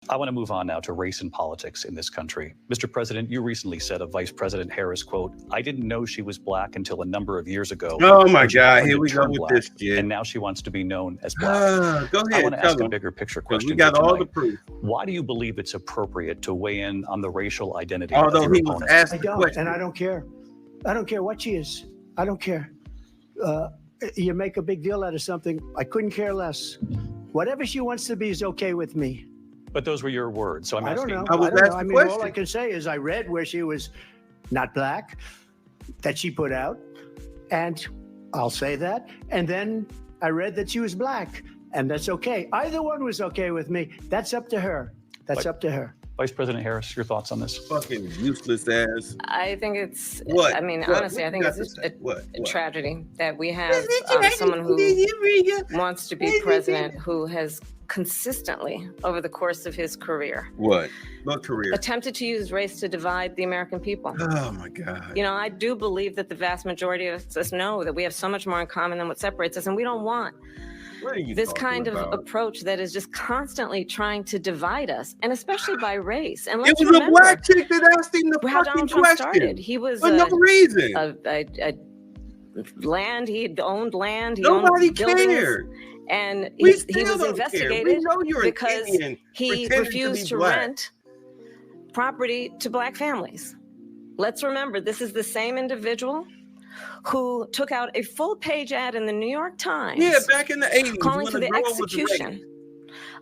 I want to move on now to race and politics in this country. Mr. President, you recently said of Vice President Harris, quote, "I didn't know she was black until a number of years ago." Oh my God, here we go with this shit. And now she wants to be known as black. Go ahead. I want to ask a bigger picture question. We got all the proof. Why do you believe it's appropriate to weigh in on the racial identity Although of your he was opponent? asked I the don't, question. and I don't care. I don't care what she is. I don't care. You make a big deal out of something. I couldn't care less. Whatever she wants to be is okay with me. But those were your words, so I'm I asking. don't know. I was I don't know. asked I the mean, all question. I can say is I read where she was not black, that she put out, and I'll say that. And then I read that she was black, and that's okay. Either one was okay with me. That's up to her. That's up to her. Vice President Harris, your thoughts on this? Fucking useless ass. I think it's, What? I mean, What? honestly, I think What you it's got to say? What? a What? tragedy that we have someone who wants to be president who has consistently, over the course of his career, What career? attempted to use race to divide the American people. Oh my God. You know, I do believe that the vast majority of us know that we have so much more in common than what separates us, and we don't want What are you this talking kind about? of approach that is just constantly trying to divide us, and especially by race. And It let's was a remember black chick that asked him the how fucking Donald Trump started. question He was for no reason. a land. He owned land. He Nobody owned buildings, cared. and We he still was don't care. investigated We know you're an because Indian he pretending refused be to black. rent property to black families. Let's remember, this is the same individual who took out a full-page ad in the New York Times. Yeah, back in the 80s. calling when for the girl was execution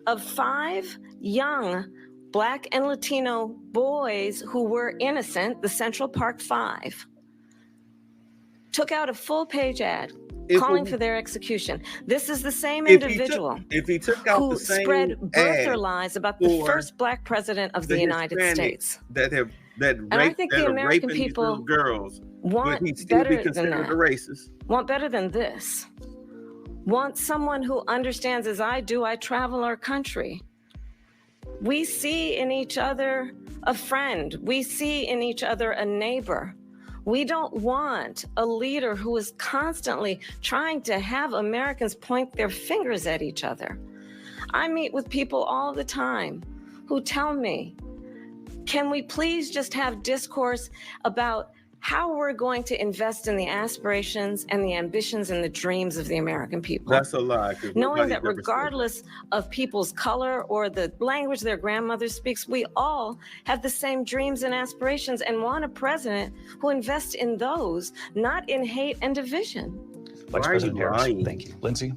of 5 young Black and Latino boys who were innocent, the Central Park 5. Took out a full-page ad calling for their execution. This is the same individual if he took out who the same spread birther ad lies about the for first black president of the United Hispanics States. that I think the are American raping these people little girls, want but he'd still be better than considered that. a racist. Want better than this. Want someone who understands, as I do, I travel our country. We see in each other a friend. We see in each other a neighbor. We don't want a leader who is constantly trying to have Americans point their fingers at each other. I meet with people all the time who tell me, can we please just have discourse about how we're going to invest in the aspirations and the ambitions and the dreams of the American people? That's a lie. Knowing that regardless of people's color or the language their grandmother speaks, we all have the same dreams and aspirations and want a president who invests in those, not in hate and division. Vice President Harris, thank you. Lindsay?